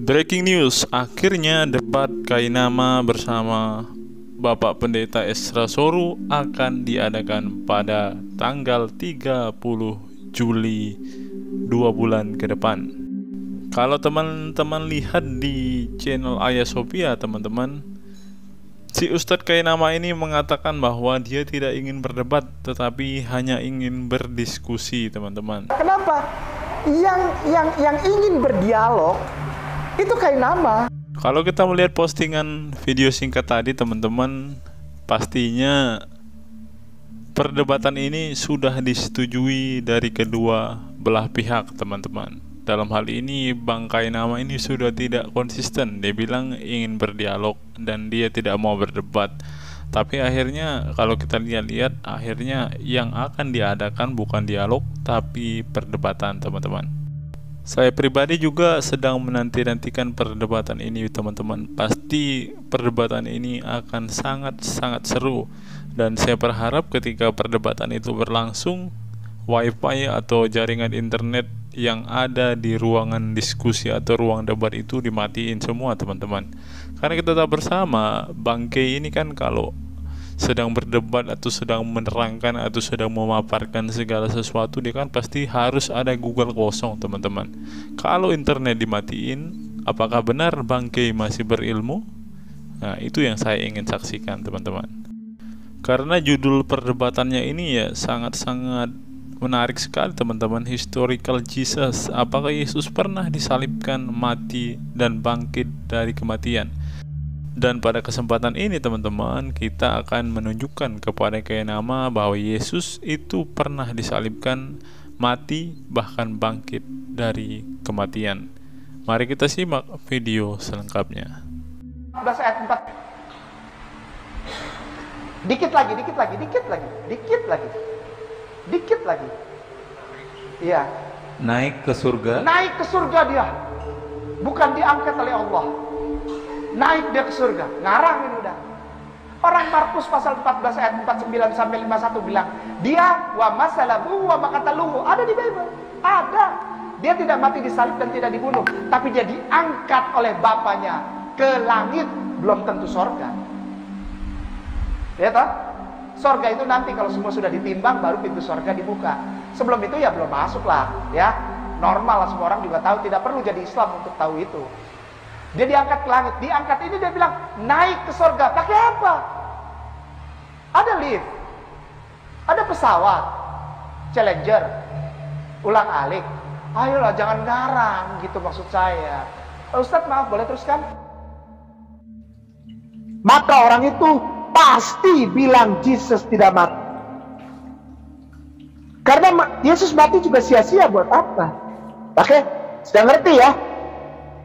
Breaking news, akhirnya debat Kainama bersama Bapak Pendeta Esra Soru akan diadakan pada tanggal 30 Juli 2 bulan ke depan. Kalau teman-teman lihat di channel Ayah Sophia, teman-teman, si Ustadz Kainama ini mengatakan bahwa dia tidak ingin berdebat tetapi hanya ingin berdiskusi, teman-teman. Kenapa? Yang ingin berdialog itu Kainama. Kalau kita melihat postingan video singkat tadi, teman-teman, pastinya perdebatan ini sudah disetujui dari kedua belah pihak, teman-teman. Dalam hal ini Bang Kainama ini sudah tidak konsisten. Dia bilang ingin berdialog dan dia tidak mau berdebat. Tapi akhirnya kalau kita lihat-lihat, akhirnya yang akan diadakan bukan dialog tapi perdebatan, teman-teman. Saya pribadi juga sedang menanti-nantikan perdebatan ini, teman-teman. Pasti perdebatan ini akan sangat-sangat seru. Dan saya berharap ketika perdebatan itu berlangsung, wifi atau jaringan internet yang ada di ruangan diskusi atau ruang debat itu dimatiin semua, teman-teman. Karena kita tahu bersama, Bang Kay ini kan kalau sedang berdebat atau sedang menerangkan atau sedang memaparkan segala sesuatu, dia kan pasti harus ada Google kosong, teman-teman. Kalau internet dimatiin, apakah benar Bang Kay masih berilmu? Nah, itu yang saya ingin saksikan, teman-teman. Karena judul perdebatannya ini ya sangat-sangat menarik sekali, teman-teman. Historical Jesus. Apakah Yesus pernah disalibkan, mati, dan bangkit dari kematian? Dan pada kesempatan ini, teman-teman, kita akan menunjukkan kepada Kainama bahwa Yesus itu pernah disalibkan, mati, bahkan bangkit dari kematian. Mari kita simak video selengkapnya. 14 ayat 4. Dikit lagi. Iya. Naik ke surga. Naik ke surga dia. Bukan diangkat oleh Allah. Naik dia ke surga. Ngarang ini udah. Orang Markus pasal 14 ayat 49 sampai 51 bilang, dia wa masalahu wa makataluhu. Ada di Bible. Ada. Dia tidak mati disalib dan tidak dibunuh, tapi dia diangkat oleh Bapaknya ke langit, belum tentu sorga. Ya toh? Sorga itu nanti kalau semua sudah ditimbang baru pintu sorga dibuka. Sebelum itu ya belum masuk lah, ya. Normal lah, semua orang juga tahu, tidak perlu jadi Islam untuk tahu itu. Dia diangkat ke langit. Diangkat ini dia bilang naik ke sorga. Pakai apa? Ada lift, ada pesawat Challenger, ulang alik. Ayolah, jangan ngarang gitu maksud saya. Ustadz, maaf, boleh teruskan? Maka orang itu pasti bilang Yesus tidak mati. Karena Yesus mati juga sia-sia, buat apa? Oke, sudah ngerti ya?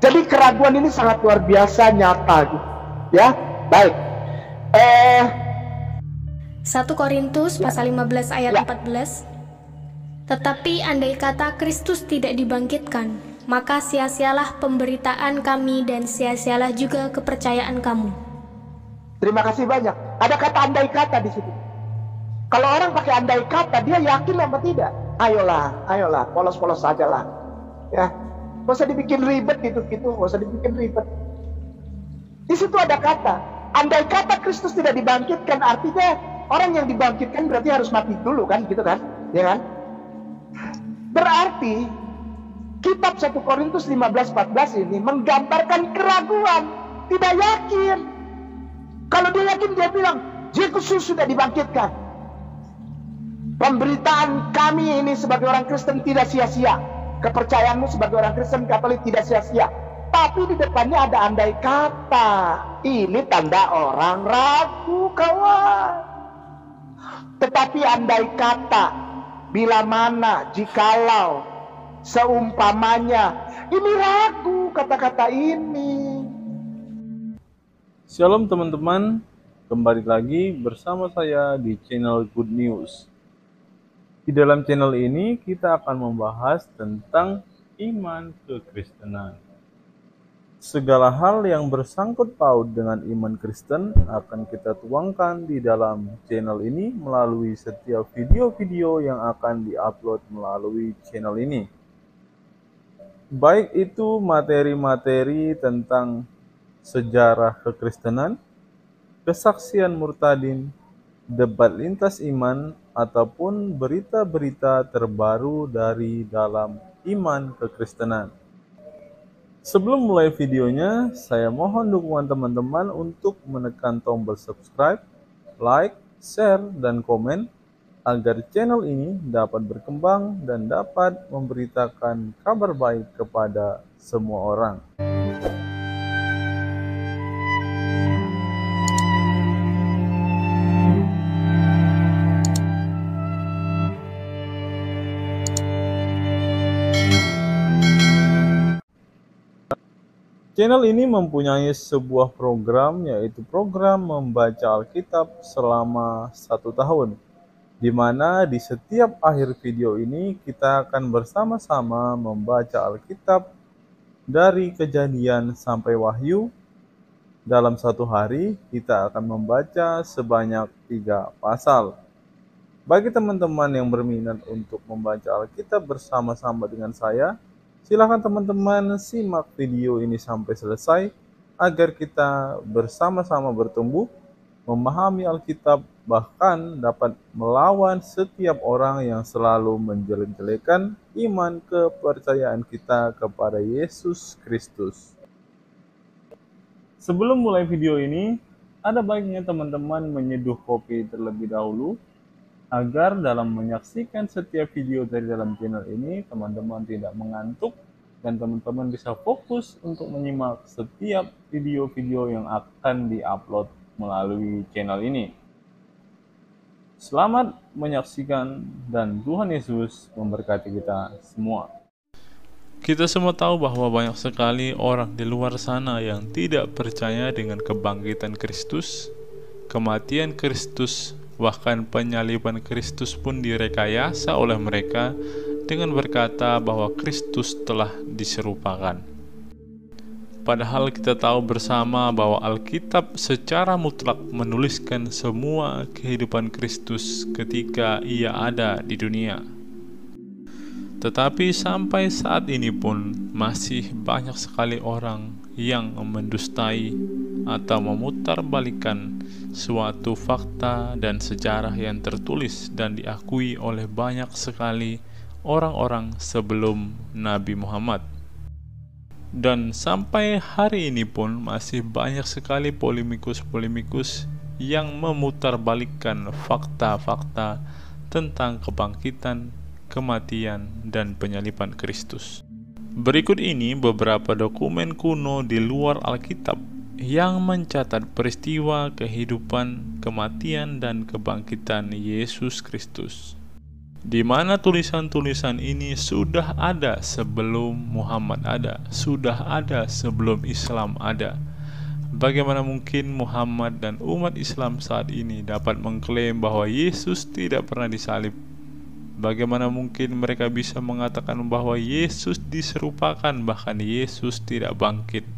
Jadi keraguan ini sangat luar biasa, nyata gitu. Ya, baik. 1 Korintus pasal 15 ayat 14. Tetapi andai kata Kristus tidak dibangkitkan, maka sia-sialah pemberitaan kami dan sia-sialah juga kepercayaan kamu. Terima kasih banyak. Ada kata andai kata di situ. Kalau orang pakai andai kata, dia yakin apa tidak? Ayolah, polos-polos saja lah. Ya. Gak usah dibikin ribet gitu-gitu, gak usah dibikin ribet. Di situ ada kata, andai kata Kristus tidak dibangkitkan, artinya orang yang dibangkitkan berarti harus mati dulu kan, gitu kan? Ya kan? Berarti kitab 1 Korintus 15:14 ini menggambarkan keraguan, tidak yakin. Kalau dia yakin, dia bilang Yesus sudah dibangkitkan. Pemberitaan kami ini sebagai orang Kristen tidak sia-sia. Kepercayaanmu sebagai orang Kristen Katolik tidak sia-sia. Tapi di depannya ada andai kata. Ini tanda orang ragu, kawan. Tetapi andai kata, bila mana, jikalau, seumpamanya, ini ragu kata-kata ini. Shalom, teman-teman. Kembali lagi bersama saya di channel Good News. Di dalam channel ini kita akan membahas tentang iman kekristenan. Segala hal yang bersangkut paut dengan iman Kristen akan kita tuangkan di dalam channel ini melalui setiap video-video yang akan diupload melalui channel ini. baik itu materi-materi tentang sejarah kekristenan, kesaksian murtadin, debat lintas iman, ataupun berita-berita terbaru dari dalam iman kekristenan. Sebelum mulai videonya, saya mohon dukungan teman-teman untuk menekan tombol subscribe, like, share, dan komen agar channel ini dapat berkembang dan dapat memberitakan kabar baik kepada semua orang. Channel ini mempunyai sebuah program, yaitu program membaca Alkitab selama 1 tahun, di mana di setiap akhir video ini kita akan bersama-sama membaca Alkitab dari Kejadian sampai Wahyu. Dalam 1 hari kita akan membaca sebanyak 3 pasal. Bagi teman-teman yang berminat untuk membaca Alkitab bersama-sama dengan saya, silakan teman-teman simak video ini sampai selesai agar kita bersama-sama bertumbuh, memahami Alkitab, bahkan dapat melawan setiap orang yang selalu menjelek-jelekan iman kepercayaan kita kepada Yesus Kristus. Sebelum mulai video ini, ada baiknya teman-teman menyeduh kopi terlebih dahulu, agar dalam menyaksikan setiap video dari dalam channel ini, teman-teman tidak mengantuk dan teman-teman bisa fokus untuk menyimak setiap video-video yang akan diupload melalui channel ini. Selamat menyaksikan dan Tuhan Yesus memberkati kita semua. Kita semua tahu bahwa banyak sekali orang di luar sana yang tidak percaya dengan kebangkitan Kristus, kematian Kristus, bahkan penyaliban Kristus pun direkayasa oleh mereka dengan berkata bahwa Kristus telah diserupakan. Padahal kita tahu bersama bahwa Alkitab secara mutlak menuliskan semua kehidupan Kristus ketika ia ada di dunia. Tetapi sampai saat ini pun masih banyak sekali orang yang mendustai atau memutarbalikkan suatu fakta dan sejarah yang tertulis dan diakui oleh banyak sekali orang-orang sebelum Nabi Muhammad. Dan sampai hari ini pun masih banyak sekali polemikus-polemikus yang memutarbalikkan fakta-fakta tentang kebangkitan, kematian, dan penyaliban Kristus. Berikut ini beberapa dokumen kuno di luar Alkitab yang mencatat peristiwa kehidupan, kematian, dan kebangkitan Yesus Kristus, di mana tulisan-tulisan ini sudah ada sebelum Muhammad ada, sudah ada sebelum Islam ada. Bagaimana mungkin Muhammad dan umat Islam saat ini dapat mengklaim bahwa Yesus tidak pernah disalib? Bagaimana mungkin mereka bisa mengatakan bahwa Yesus diserupakan, bahkan Yesus tidak bangkit?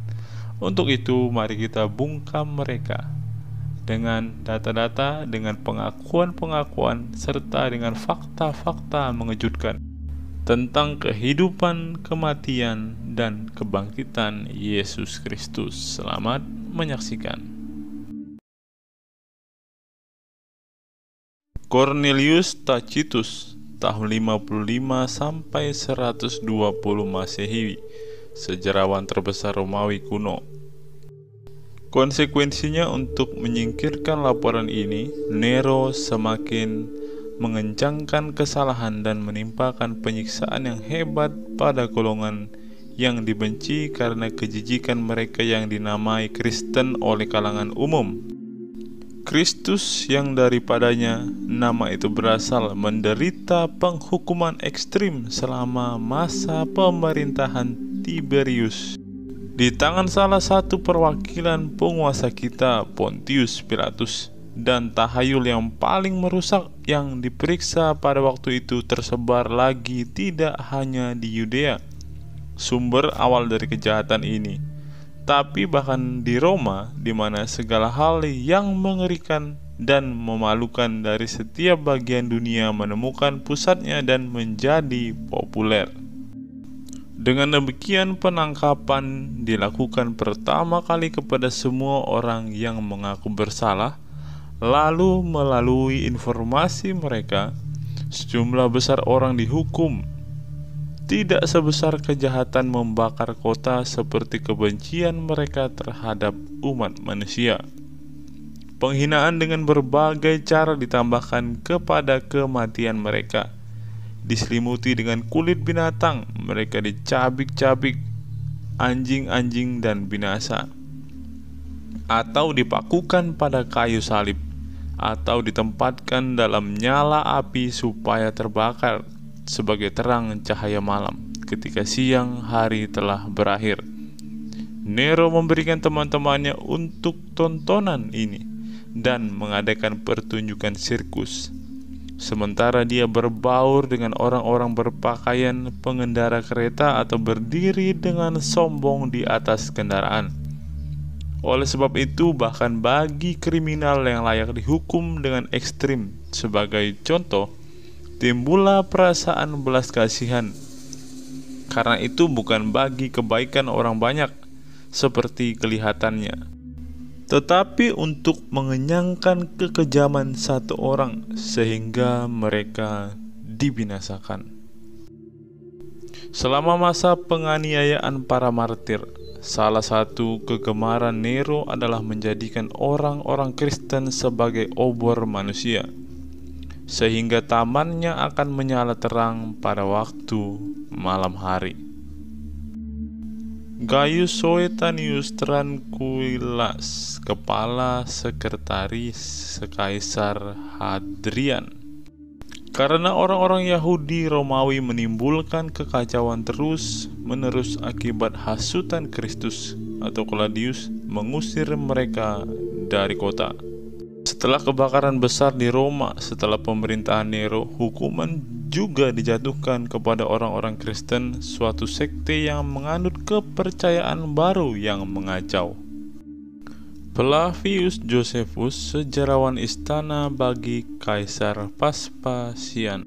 Untuk itu, mari kita bungkam mereka dengan data-data, dengan pengakuan-pengakuan, serta dengan fakta-fakta mengejutkan tentang kehidupan, kematian, dan kebangkitan Yesus Kristus. Selamat menyaksikan. Cornelius Tacitus, tahun 55 sampai 120 Masehi, sejarawan terbesar Romawi kuno. Konsekuensinya untuk menyingkirkan laporan ini, Nero semakin mengencangkan kesalahan dan menimpakan penyiksaan yang hebat pada golongan yang dibenci karena kejijikan mereka yang dinamai Kristen oleh kalangan umum. Kristus yang daripadanya nama itu berasal menderita penghukuman ekstrim selama masa pemerintahan Tiberius di tangan salah satu perwakilan penguasa kita, Pontius Pilatus, dan tahayul yang paling merusak yang diperiksa pada waktu itu tersebar lagi tidak hanya di Yudea, sumber awal dari kejahatan ini, tapi bahkan di Roma, di mana segala hal yang mengerikan dan memalukan dari setiap bagian dunia menemukan pusatnya dan menjadi populer. Dengan demikian, penangkapan dilakukan pertama kali kepada semua orang yang mengaku bersalah. Lalu melalui informasi mereka, sejumlah besar orang dihukum. Tidak sebesar kejahatan membakar kota seperti kebencian mereka terhadap umat manusia. Penghinaan dengan berbagai cara ditambahkan kepada kematian mereka. Diselimuti dengan kulit binatang, mereka dicabik-cabik anjing-anjing dan binasa, atau dipakukan pada kayu salib, atau ditempatkan dalam nyala api supaya terbakar sebagai terang cahaya malam ketika siang hari telah berakhir. Nero memberikan teman-temannya untuk tontonan ini dan mengadakan pertunjukan sirkus, sementara dia berbaur dengan orang-orang berpakaian pengendara kereta atau berdiri dengan sombong di atas kendaraan. Oleh sebab itu, bahkan bagi kriminal yang layak dihukum dengan ekstrim, sebagai contoh, timbullah perasaan belas kasihan. Karena itu bukan bagi kebaikan orang banyak seperti kelihatannya, tetapi untuk mengenyangkan kekejaman satu orang sehingga mereka dibinasakan. Selama masa penganiayaan para martir, salah satu kegemaran Nero adalah menjadikan orang-orang Kristen sebagai obor manusia, sehingga tamannya akan menyala terang pada waktu malam hari. Gaius Suetonius Tranquillus, kepala sekretaris Kaisar Hadrian. Karena orang-orang Yahudi Romawi menimbulkan kekacauan terus-menerus akibat hasutan Kristus atau Claudius mengusir mereka dari kota. Setelah kebakaran besar di Roma setelah pemerintahan Nero, hukuman juga dijatuhkan kepada orang-orang Kristen, suatu sekte yang menganut kepercayaan baru yang mengacau. Flavius Josephus, sejarawan istana bagi Kaisar Vespasian.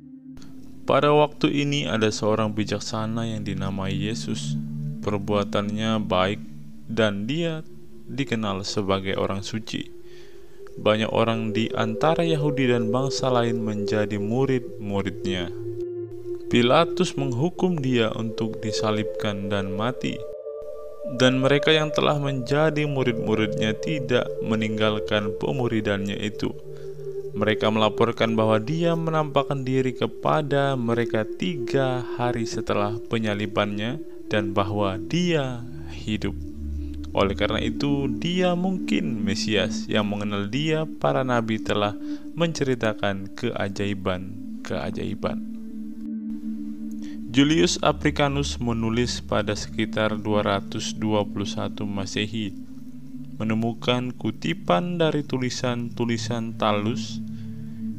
Pada waktu ini ada seorang bijaksana yang dinamai Yesus. Perbuatannya baik dan dia dikenal sebagai orang suci. Banyak orang di antara Yahudi dan bangsa lain menjadi murid-muridnya. Pilatus menghukum dia untuk disalibkan dan mati. Dan mereka yang telah menjadi murid-muridnya tidak meninggalkan pemuridannya itu. Mereka melaporkan bahwa dia menampakkan diri kepada mereka 3 hari setelah penyalibannya dan bahwa dia hidup. Oleh karena itu, dia mungkin Mesias. Yang mengenal dia, para nabi telah menceritakan keajaiban-keajaiban. Julius Africanus menulis pada sekitar 221 Masehi, menemukan kutipan dari tulisan-tulisan Thallus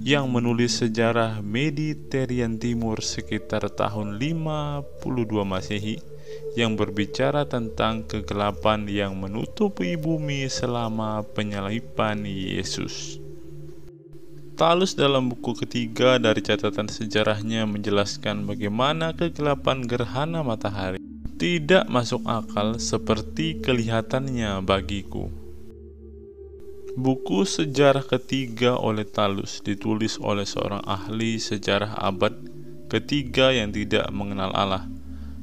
yang menulis sejarah Mediterranean Timur sekitar tahun 52 Masehi, yang berbicara tentang kegelapan yang menutupi bumi selama penyaliban Yesus. Thallus dalam buku ketiga dari catatan sejarahnya menjelaskan bagaimana kegelapan gerhana matahari tidak masuk akal seperti kelihatannya bagiku. Buku sejarah ketiga oleh Thallus ditulis oleh seorang ahli sejarah abad ketiga yang tidak mengenal Allah,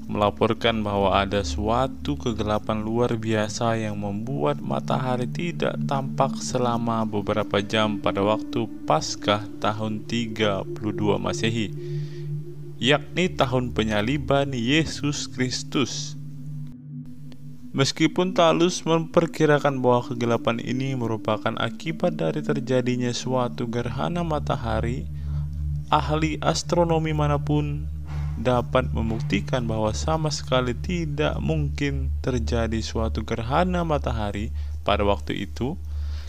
melaporkan bahwa ada suatu kegelapan luar biasa yang membuat matahari tidak tampak selama beberapa jam pada waktu Paskah tahun 32 Masehi, yakni tahun penyaliban Yesus Kristus. Meskipun Thallus memperkirakan bahwa kegelapan ini merupakan akibat dari terjadinya suatu gerhana matahari, ahli astronomi manapun dapat membuktikan bahwa sama sekali tidak mungkin terjadi suatu gerhana matahari pada waktu itu,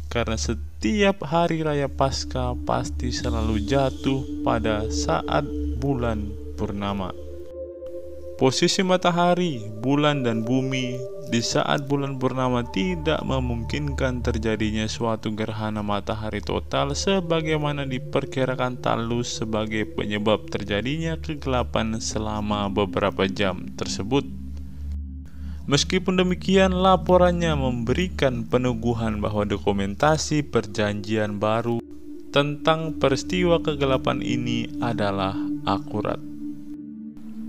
karena setiap hari raya Paskah pasti selalu jatuh pada saat bulan purnama. Posisi matahari, bulan, dan bumi di saat bulan purnama tidak memungkinkan terjadinya suatu gerhana matahari total sebagaimana diperkirakan Thales sebagai penyebab terjadinya kegelapan selama beberapa jam tersebut. Meskipun demikian, laporannya memberikan peneguhan bahwa dokumentasi perjanjian baru tentang peristiwa kegelapan ini adalah akurat.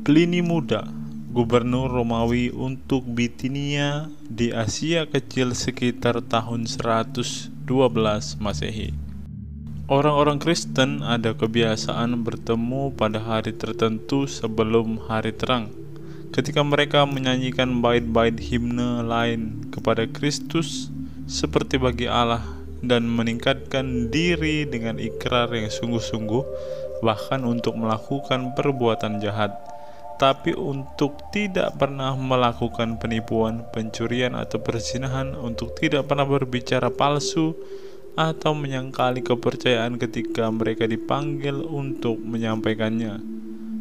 Pliny Muda, gubernur Romawi untuk Bitinia di Asia Kecil sekitar tahun 112 Masehi. Orang-orang Kristen ada kebiasaan bertemu pada hari tertentu sebelum hari terang, ketika mereka menyanyikan bait-bait himne lain kepada Kristus seperti bagi Allah dan meningkatkan diri dengan ikrar yang sungguh-sungguh, bahkan untuk melakukan perbuatan jahat, tapi untuk tidak pernah melakukan penipuan, pencurian, atau perzinahan, untuk tidak pernah berbicara palsu atau menyangkali kepercayaan ketika mereka dipanggil untuk menyampaikannya.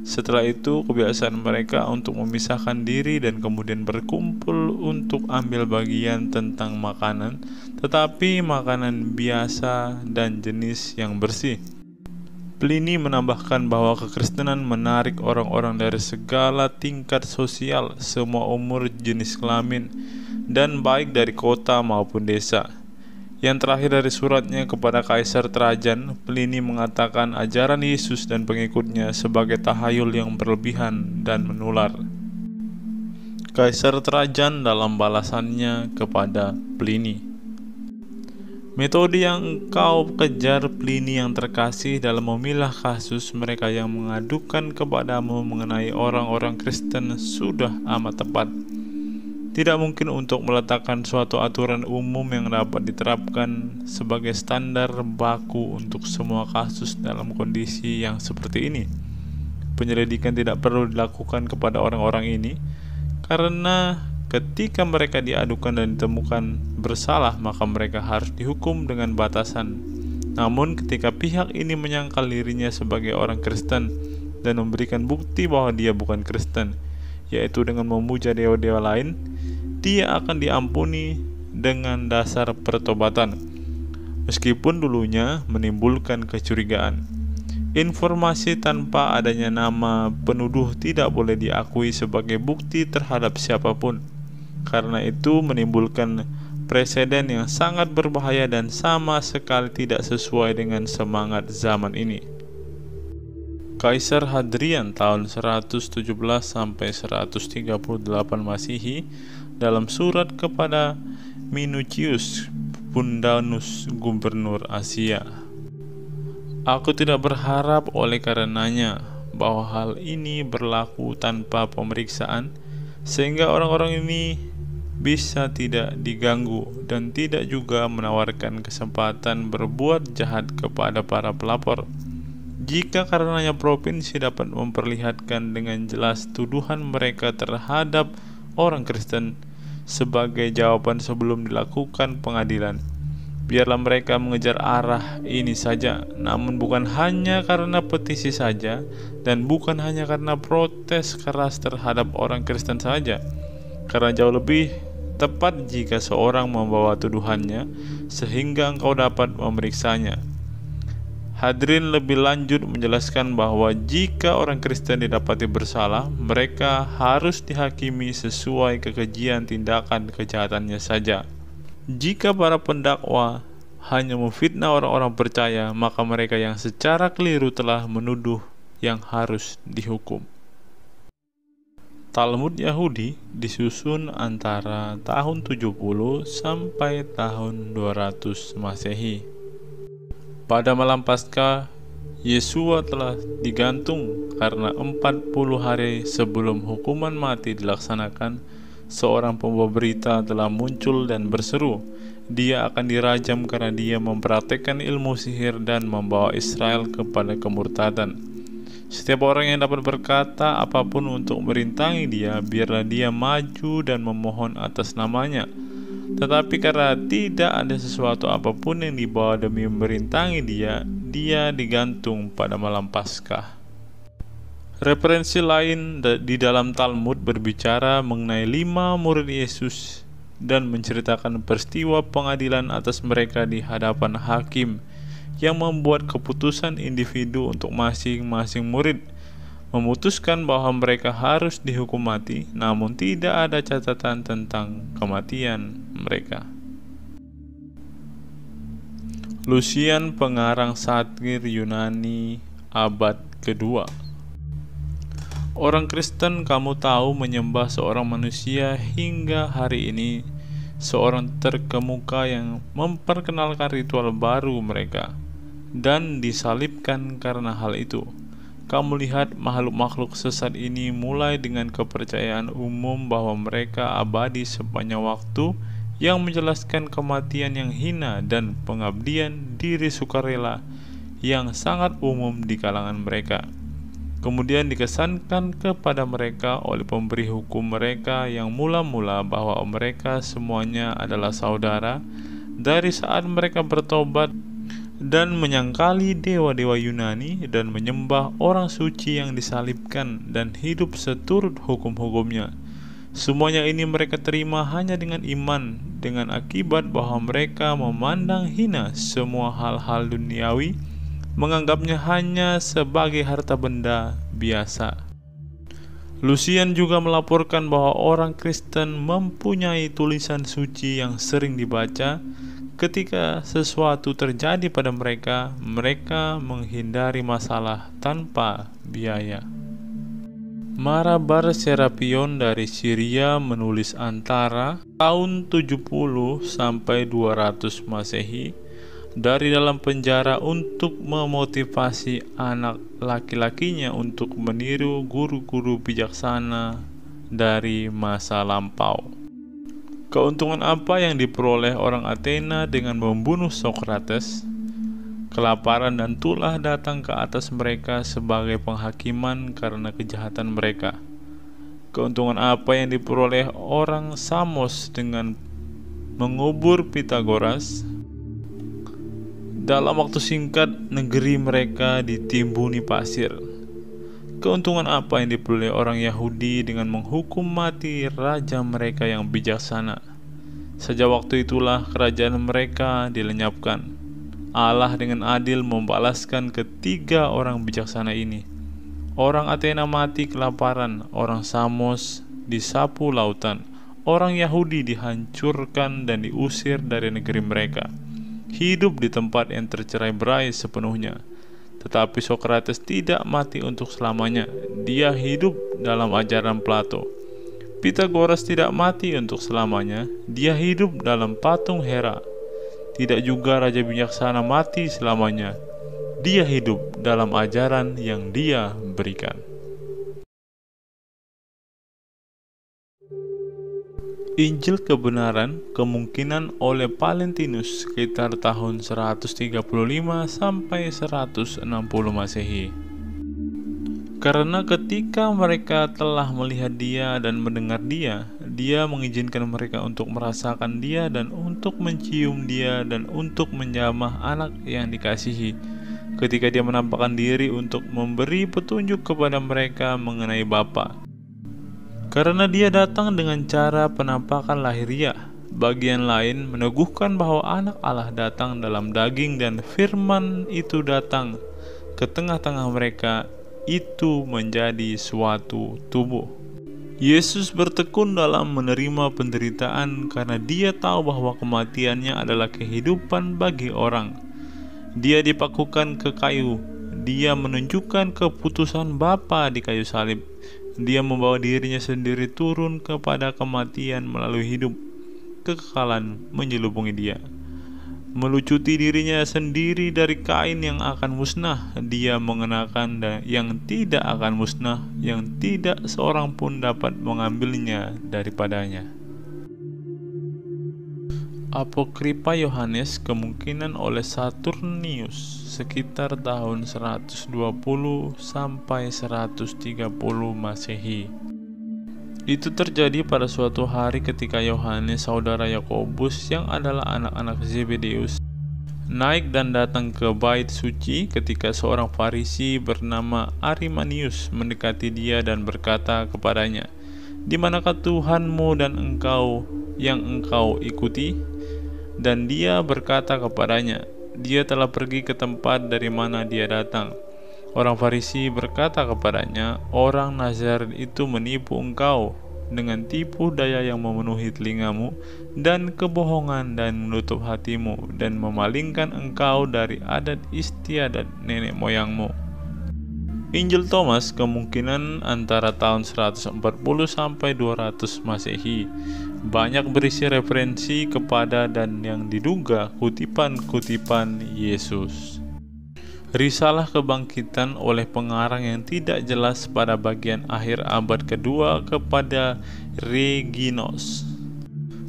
Setelah itu, kebiasaan mereka untuk memisahkan diri dan kemudian berkumpul untuk ambil bagian tentang makanan, tetapi makanan biasa dan jenis yang bersih. Pliny menambahkan bahwa kekristenan menarik orang-orang dari segala tingkat sosial, semua umur, jenis kelamin, dan baik dari kota maupun desa. Yang terakhir dari suratnya kepada Kaisar Trajan, Pliny mengatakan ajaran Yesus dan pengikutnya sebagai tahayul yang berlebihan dan menular. Kaisar Trajan dalam balasannya kepada Pliny: metode yang engkau kejar, Pliny yang terkasih, dalam memilah kasus mereka yang mengadukan kepadamu mengenai orang-orang Kristen sudah amat tepat. Tidak mungkin untuk meletakkan suatu aturan umum yang dapat diterapkan sebagai standar baku untuk semua kasus dalam kondisi yang seperti ini. Penyelidikan tidak perlu dilakukan kepada orang-orang ini, karena ketika mereka diadukan dan ditemukan bersalah, maka mereka harus dihukum dengan batasan. Namun ketika pihak ini menyangkal dirinya sebagai orang Kristen dan memberikan bukti bahwa dia bukan Kristen, yaitu dengan memuja dewa-dewa lain, dia akan diampuni dengan dasar pertobatan, meskipun dulunya menimbulkan kecurigaan. Informasi tanpa adanya nama penuduh tidak boleh diakui sebagai bukti terhadap siapapun. Karena itu menimbulkan preseden yang sangat berbahaya dan sama sekali tidak sesuai dengan semangat zaman ini. Kaisar Hadrian tahun 117 sampai 138 Masehi dalam surat kepada Minucius Pundanus, gubernur Asia: aku tidak berharap oleh karenanya bahwa hal ini berlaku tanpa pemeriksaan, sehingga orang-orang ini bisa tidak diganggu dan tidak juga menawarkan kesempatan berbuat jahat kepada para pelapor. Jika karenanya provinsi dapat memperlihatkan dengan jelas tuduhan mereka terhadap orang Kristen sebagai jawaban sebelum dilakukan pengadilan, biarlah mereka mengejar arah ini saja, namun bukan hanya karena petisi saja dan bukan hanya karena protes keras terhadap orang Kristen saja, karena jauh lebih tepat jika seorang membawa tuduhannya sehingga engkau dapat memeriksanya. Hadrian lebih lanjut menjelaskan bahwa jika orang Kristen didapati bersalah, mereka harus dihakimi sesuai kekejian tindakan kejahatannya saja. Jika para pendakwa hanya memfitnah orang-orang percaya, maka mereka yang secara keliru telah menuduh yang harus dihukum. Talmud Yahudi disusun antara tahun 70 sampai tahun 200 Masehi. Pada malam Paskah, Yesua telah digantung karena 40 hari sebelum hukuman mati dilaksanakan, seorang pembawa berita telah muncul dan berseru, dia akan dirajam karena dia mempraktekkan ilmu sihir dan membawa Israel kepada kemurtadan. Setiap orang yang dapat berkata apapun untuk merintangi dia, biarlah dia maju dan memohon atas namanya. Tetapi karena tidak ada sesuatu apapun yang dibawa demi merintangi dia, dia digantung pada malam Paskah. Referensi lain di dalam Talmud berbicara mengenai 5 murid Yesus dan menceritakan peristiwa pengadilan atas mereka di hadapan hakim yang membuat keputusan individu untuk masing-masing murid, memutuskan bahwa mereka harus dihukum mati, namun tidak ada catatan tentang kematian mereka. Lucian, pengarang satir Yunani abad kedua. Orang Kristen, kamu tahu, menyembah seorang manusia hingga hari ini, seorang terkemuka yang memperkenalkan ritual baru mereka dan disalibkan karena hal itu. Kamu lihat makhluk-makhluk sesat ini mulai dengan kepercayaan umum bahwa mereka abadi sepanjang waktu, yang menjelaskan kematian yang hina dan pengabdian diri sukarela yang sangat umum di kalangan mereka. Kemudian dikesankan kepada mereka oleh pemberi hukum mereka yang mula-mula bahwa mereka semuanya adalah saudara dari saat mereka bertobat dan menyangkali dewa-dewa Yunani dan menyembah orang suci yang disalibkan dan hidup seturut hukum-hukumnya. Semuanya ini mereka terima hanya dengan iman, dengan akibat bahwa mereka memandang hina semua hal-hal duniawi, menganggapnya hanya sebagai harta benda biasa. Lucian juga melaporkan bahwa orang Kristen mempunyai tulisan suci yang sering dibaca. Ketika sesuatu terjadi pada mereka, mereka menghindari masalah tanpa biaya. Marabar Serapion dari Syria menulis antara tahun 70 sampai 200 Masehi dari dalam penjara untuk memotivasi anak laki-lakinya untuk meniru guru-guru bijaksana dari masa lampau. Keuntungan apa yang diperoleh orang Athena dengan membunuh Sokrates? Kelaparan dan tulah datang ke atas mereka sebagai penghakiman karena kejahatan mereka. Keuntungan apa yang diperoleh orang Samos dengan mengubur Pitagoras? Dalam waktu singkat, negeri mereka ditimbuni pasir. Keuntungan apa yang diperoleh orang Yahudi dengan menghukum mati raja mereka yang bijaksana? Sejak waktu itulah kerajaan mereka dilenyapkan. Allah dengan adil membalaskan ketiga orang bijaksana ini. Orang Athena mati kelaparan, orang Samos disapu lautan, orang Yahudi dihancurkan dan diusir dari negeri mereka, hidup di tempat yang tercerai-berai sepenuhnya. Tetapi Sokrates tidak mati untuk selamanya. Dia hidup dalam ajaran Plato. Pitagoras tidak mati untuk selamanya. Dia hidup dalam patung Hera. Tidak juga raja bijaksana mati selamanya. Dia hidup dalam ajaran yang dia berikan. Injil kebenaran kemungkinan oleh Valentinus sekitar tahun 135 sampai 160 Masehi. Karena ketika mereka telah melihat dia dan mendengar dia, dia mengizinkan mereka untuk merasakan dia dan untuk mencium dia dan untuk menjamah anak yang dikasihi. Ketika dia menampakkan diri untuk memberi petunjuk kepada mereka mengenai Bapa. Karena dia datang dengan cara penampakan lahiriah, bagian lain meneguhkan bahwa anak Allah datang dalam daging dan firman itu datang ke tengah-tengah mereka, itu menjadi suatu tubuh. Yesus bertekun dalam menerima penderitaan karena dia tahu bahwa kematiannya adalah kehidupan bagi orang. Dia dipakukan ke kayu. Dia menunjukkan keputusan Bapa di kayu salib. Dia membawa dirinya sendiri turun kepada kematian melalui hidup. Kekekalan menyelubungi dia. Melucuti dirinya sendiri dari kain yang akan musnah, dia mengenakan yang tidak akan musnah, yang tidak seorang pun dapat mengambilnya daripadanya. Apokripa Yohanes kemungkinan oleh Saturnius sekitar tahun 120 sampai 130 Masehi. Itu terjadi pada suatu hari ketika Yohanes, saudara Yakobus yang adalah anak-anak Zebedeus, naik dan datang ke bait suci ketika seorang Farisi bernama Arimanius mendekati dia dan berkata kepadanya, "Di manakah Tuhanmu dan engkau yang engkau ikuti?" Dan dia berkata kepadanya, "Dia telah pergi ke tempat dari mana dia datang." Orang Farisi berkata kepadanya, "Orang Nazaret itu menipu engkau dengan tipu daya yang memenuhi telingamu dan kebohongan dan menutup hatimu dan memalingkan engkau dari adat istiadat nenek moyangmu." Injil Thomas kemungkinan antara tahun 140 sampai 200 Masehi. Banyak berisi referensi kepada dan yang diduga kutipan-kutipan Yesus. Risalah Kebangkitan oleh pengarang yang tidak jelas pada bagian akhir abad kedua kepada Reginos.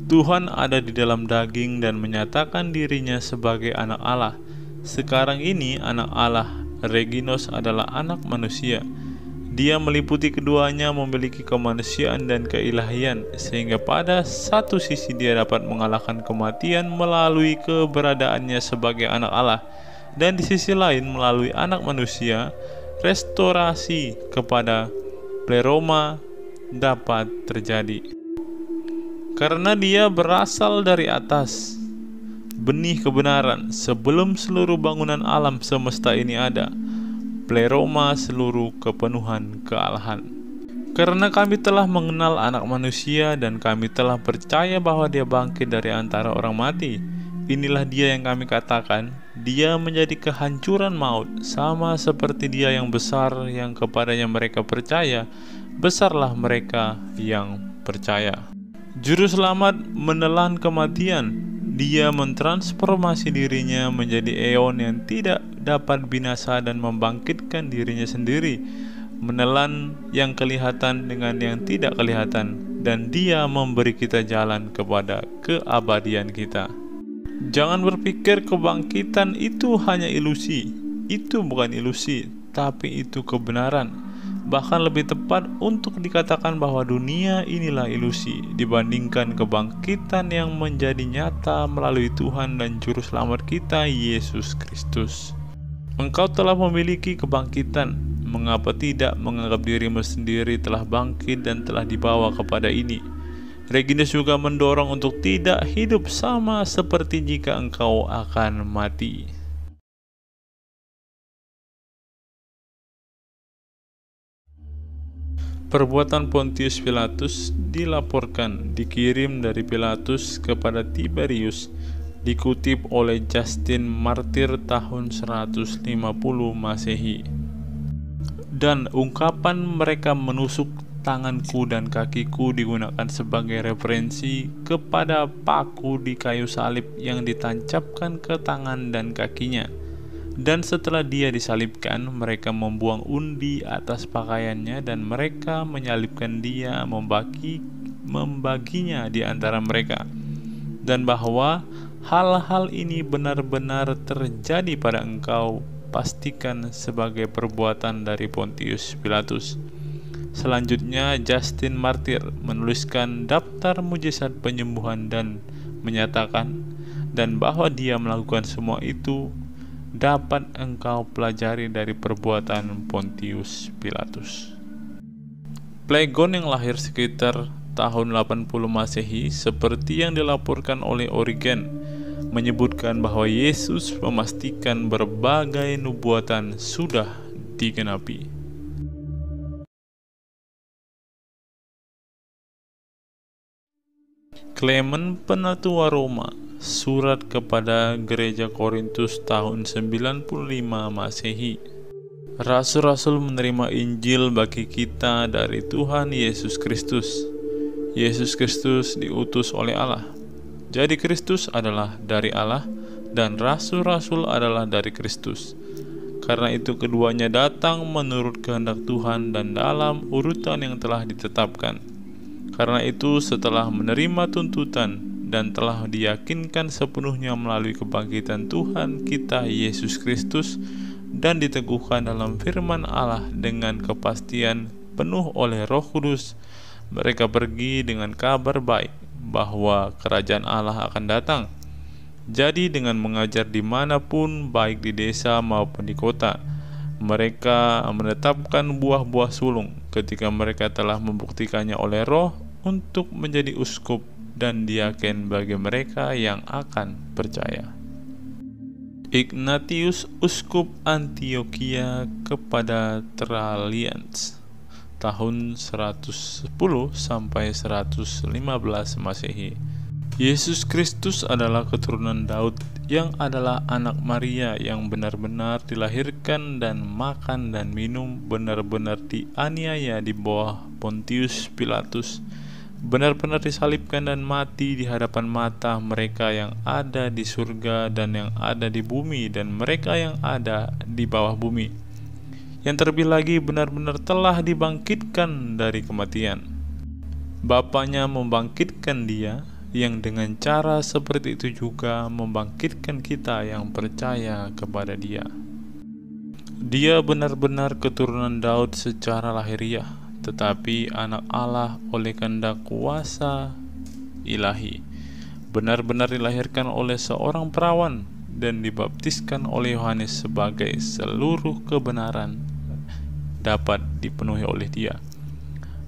Tuhan ada di dalam daging dan menyatakan dirinya sebagai anak Allah. Sekarang ini anak Allah, Reginos adalah anak manusia. Dia meliputi keduanya, memiliki kemanusiaan dan keilahian, sehingga pada satu sisi dia dapat mengalahkan kematian melalui keberadaannya sebagai anak Allah, dan di sisi lain melalui anak manusia, restorasi kepada pleroma dapat terjadi. Karena dia berasal dari atas, benih kebenaran, sebelum seluruh bangunan alam semesta ini ada, pleroma seluruh kepenuhan kealahan. Karena kami telah mengenal anak manusia dan kami telah percaya bahwa dia bangkit dari antara orang mati, inilah dia yang kami katakan, dia menjadi kehancuran maut, sama seperti dia yang besar yang kepadanya mereka percaya, besarlah mereka yang percaya. Juru selamat menelan kematian, dia mentransformasi dirinya menjadi eon yang tidak dapat binasa dan membangkitkan dirinya sendiri, menelan yang kelihatan dengan yang tidak kelihatan, dan dia memberi kita jalan kepada keabadian kita. Jangan berpikir kebangkitan itu hanya ilusi. Itu bukan ilusi, tapi itu kebenaran. Bahkan lebih tepat untuk dikatakan bahwa dunia inilah ilusi dibandingkan kebangkitan yang menjadi nyata melalui Tuhan dan Juru Selamat kita, Yesus Kristus. Engkau telah memiliki kebangkitan. Mengapa tidak menganggap dirimu sendiri telah bangkit dan telah dibawa kepada ini? Reginus juga mendorong untuk tidak hidup sama seperti jika engkau akan mati. Perbuatan Pontius Pilatus dilaporkan dikirim dari Pilatus kepada Tiberius, dikutip oleh Justin Martyr tahun 150 Masehi. Dan ungkapan mereka menusuk tanganku dan kakiku digunakan sebagai referensi kepada paku di kayu salib yang ditancapkan ke tangan dan kakinya. Dan setelah dia disalibkan, mereka membuang undi atas pakaiannya dan mereka menyalibkan dia, membaginya di antara mereka. Dan bahwa hal-hal ini benar-benar terjadi pada engkau, pastikan sebagai perbuatan dari Pontius Pilatus. Selanjutnya, Justin Martyr menuliskan daftar mujizat penyembuhan dan menyatakan, dan bahwa dia melakukan semua itu dapat engkau pelajari dari perbuatan Pontius Pilatus. Phlegon yang lahir sekitar tahun 80 Masehi, seperti yang dilaporkan oleh Origen, menyebutkan bahwa Yesus memastikan berbagai nubuatan sudah digenapi. Clement Penatua Roma, surat kepada Gereja Korintus tahun 95 Masehi. Rasul-rasul menerima Injil bagi kita dari Tuhan Yesus Kristus. Yesus Kristus diutus oleh Allah. Jadi Kristus adalah dari Allah dan rasul-rasul adalah dari Kristus. Karena itu keduanya datang menurut kehendak Tuhan dan dalam urutan yang telah ditetapkan. Karena itu setelah menerima tuntutan dan telah diyakinkan sepenuhnya melalui kebangkitan Tuhan kita Yesus Kristus dan diteguhkan dalam firman Allah dengan kepastian penuh oleh Roh Kudus, mereka pergi dengan kabar baik bahwa kerajaan Allah akan datang. Jadi dengan mengajar dimanapun, baik di desa maupun di kota, mereka menetapkan buah-buah sulung ketika mereka telah membuktikannya oleh Roh untuk menjadi uskup dan diaken bagi mereka yang akan percaya. Ignatius, uskup Antioquia kepada Trallians, tahun 110 sampai 115 Masehi. Yesus Kristus adalah keturunan Daud yang adalah anak Maria yang benar-benar dilahirkan dan makan dan minum, benar-benar dianiaya di bawah Pontius Pilatus, benar-benar disalibkan dan mati di hadapan mata mereka yang ada di surga dan yang ada di bumi dan mereka yang ada di bawah bumi. Yang terlebih lagi benar-benar telah dibangkitkan dari kematian. Bapaknya membangkitkan dia, yang dengan cara seperti itu juga membangkitkan kita yang percaya kepada dia. Dia benar-benar keturunan Daud secara lahiriah, tetapi anak Allah oleh kehendak kuasa ilahi. Benar-benar dilahirkan oleh seorang perawan dan dibaptiskan oleh Yohanes sebagai seluruh kebenaran dapat dipenuhi oleh dia.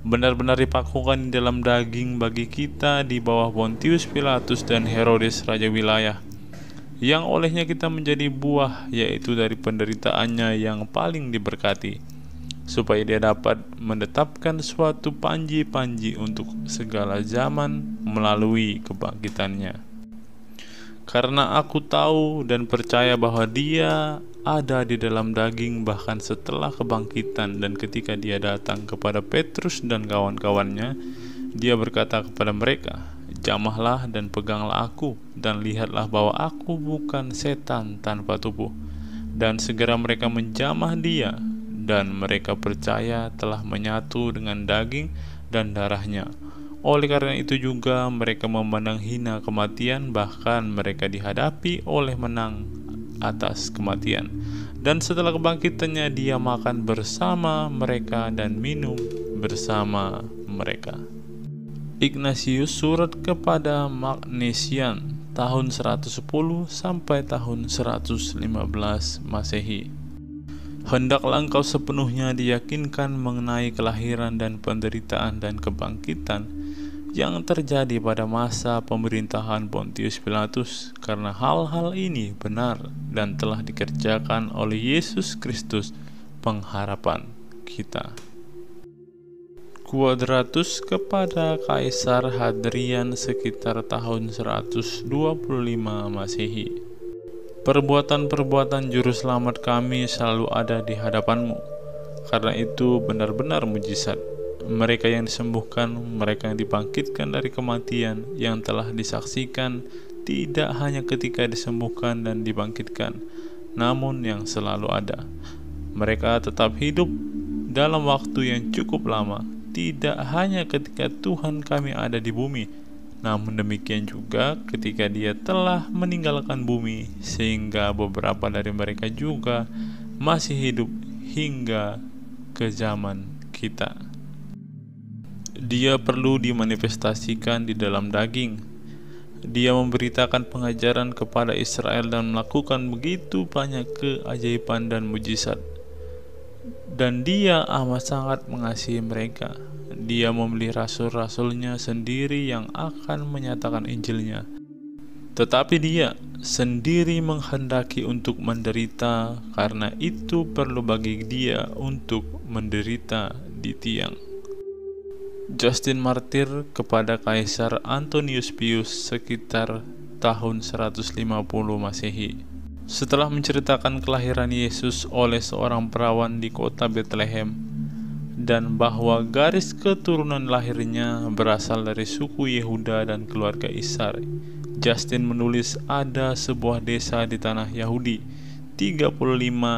Benar-benar dipakukan di dalam daging bagi kita di bawah Pontius Pilatus dan Herodes raja wilayah, yang olehnya kita menjadi buah, yaitu dari penderitaannya yang paling diberkati, supaya dia dapat menetapkan suatu panji-panji untuk segala zaman melalui kebangkitannya. Karena aku tahu dan percaya bahwa dia ada di dalam daging bahkan setelah kebangkitan, dan ketika dia datang kepada Petrus dan kawan-kawannya, dia berkata kepada mereka, "Jamahlah dan peganglah aku, dan lihatlah bahwa aku bukan setan tanpa tubuh." Dan segera mereka menjamah dia, dan mereka percaya telah menyatu dengan daging dan darahnya. Oleh karena itu juga mereka memandang hina kematian, bahkan mereka dihadapi oleh menang atas kematian. Dan setelah kebangkitannya dia makan bersama mereka dan minum bersama mereka. Ignatius, surat kepada Magnesian, tahun 110 sampai tahun 115 Masehi. Hendaklah engkau sepenuhnya diyakinkan mengenai kelahiran dan penderitaan dan kebangkitan yang terjadi pada masa pemerintahan Pontius Pilatus, karena hal-hal ini benar dan telah dikerjakan oleh Yesus Kristus, pengharapan kita. Quadratus kepada Kaisar Hadrian sekitar tahun 125 Masehi. Perbuatan-perbuatan juru selamat kami selalu ada di hadapanmu, karena itu benar-benar mujizat. Mereka yang disembuhkan, mereka yang dibangkitkan dari kematian, yang telah disaksikan tidak hanya ketika disembuhkan dan dibangkitkan, namun yang selalu ada. Mereka tetap hidup dalam waktu yang cukup lama, tidak hanya ketika Tuhan kami ada di bumi, namun demikian juga ketika Dia telah meninggalkan bumi, sehingga beberapa dari mereka juga masih hidup hingga ke zaman kita. Dia perlu dimanifestasikan di dalam daging. Dia memberitakan pengajaran kepada Israel dan melakukan begitu banyak keajaiban dan mujizat. Dan dia amat sangat mengasihi mereka. Dia memilih rasul-rasulnya sendiri yang akan menyatakan Injilnya. Tetapi dia sendiri menghendaki untuk menderita, karena itu perlu bagi dia untuk menderita di tiang. Justin Martir kepada Kaisar Antonius Pius sekitar tahun 150 Masehi. Setelah menceritakan kelahiran Yesus oleh seorang perawan di kota Bethlehem, dan bahwa garis keturunan lahirnya berasal dari suku Yehuda dan keluarga Ishar, Justin menulis ada sebuah desa di tanah Yahudi 35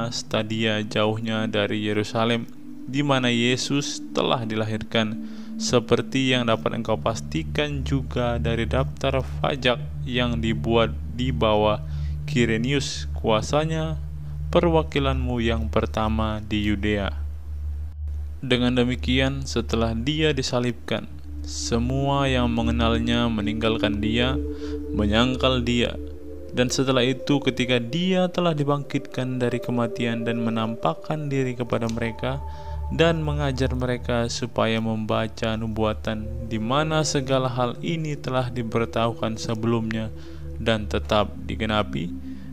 stadia jauhnya dari Yerusalem, di mana Yesus telah dilahirkan, seperti yang dapat engkau pastikan juga dari daftar pajak yang dibuat di bawah Quirinius, kuasanya perwakilanmu yang pertama di Yudea. Dengan demikian, setelah dia disalibkan, semua yang mengenalnya meninggalkan dia, menyangkal dia, Dan setelah itu ketika dia telah dibangkitkan dari kematian dan menampakkan diri kepada mereka dan mengajar mereka supaya membaca nubuatan di mana segala hal ini telah diberitahukan sebelumnya dan tetap digenapi.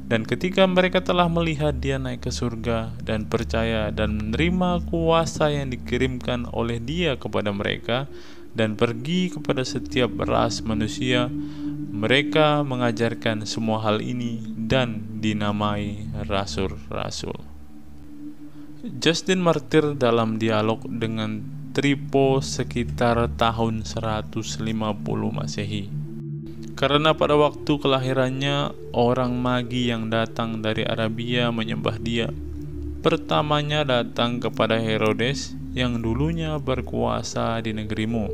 Dan ketika mereka telah melihat dia naik ke surga dan percaya dan menerima kuasa yang dikirimkan oleh dia kepada mereka dan pergi kepada setiap ras manusia, mereka mengajarkan semua hal ini dan dinamai rasul-rasul. Justin Martyr dalam dialog dengan Trypho sekitar tahun 150 Masehi. Karena pada waktu kelahirannya, orang Magi yang datang dari Arabia menyembah dia. Pertamanya datang kepada Herodes yang dulunya berkuasa di negerimu.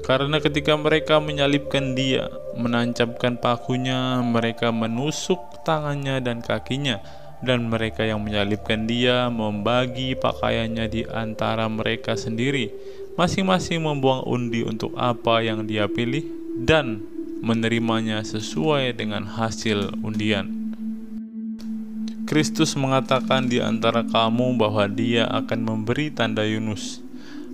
Karena ketika mereka menyalibkan dia, menancapkan pakunya, mereka menusuk tangannya dan kakinya, dan mereka yang menyalibkan dia membagi pakaiannya di antara mereka sendiri, masing-masing membuang undi untuk apa yang dia pilih dan menerimanya sesuai dengan hasil undian. Kristus mengatakan di antara kamu bahwa dia akan memberi tanda Yunus,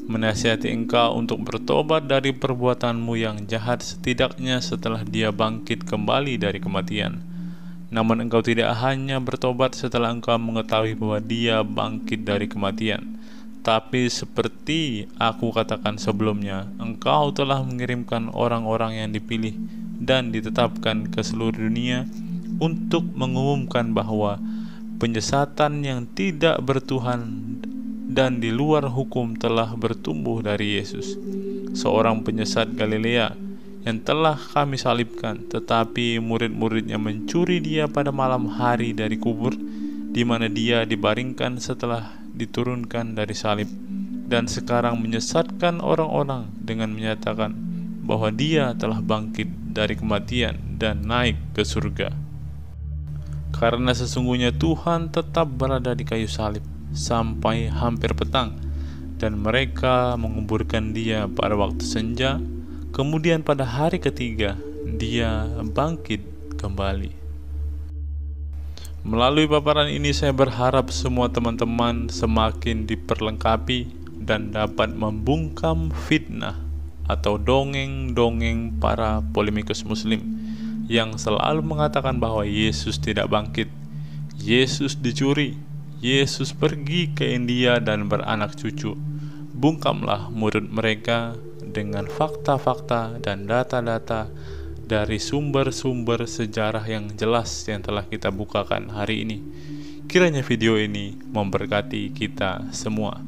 menasihati engkau untuk bertobat dari perbuatanmu yang jahat setidaknya setelah dia bangkit kembali dari kematian. Namun engkau tidak hanya bertobat setelah engkau mengetahui bahwa dia bangkit dari kematian, tapi seperti aku katakan sebelumnya, engkau telah mengirimkan orang-orang yang dipilih dan ditetapkan ke seluruh dunia untuk mengumumkan bahwa penyesatan yang tidak bertuhan dan di luar hukum telah bertumbuh dari Yesus, seorang penyesat Galilea yang telah kami salibkan, tetapi murid-muridnya mencuri dia pada malam hari dari kubur, di mana dia dibaringkan setelah diturunkan dari salib, dan sekarang menyesatkan orang-orang dengan menyatakan bahwa dia telah bangkit dari kematian dan naik ke surga. Karena sesungguhnya Tuhan tetap berada di kayu salib sampai hampir petang, dan mereka menguburkan dia pada waktu senja. Kemudian pada hari ketiga dia bangkit kembali. Melalui paparan ini saya berharap semua teman-teman semakin diperlengkapi dan dapat membungkam fitnah atau dongeng-dongeng para polemikus muslim yang selalu mengatakan bahwa Yesus tidak bangkit, Yesus dicuri, Yesus pergi ke India dan beranak cucu. Bungkamlah murid mereka dengan fakta-fakta dan data-data dari sumber-sumber sejarah yang jelas yang telah kita bukakan hari ini. Kiranya video ini memberkati kita semua.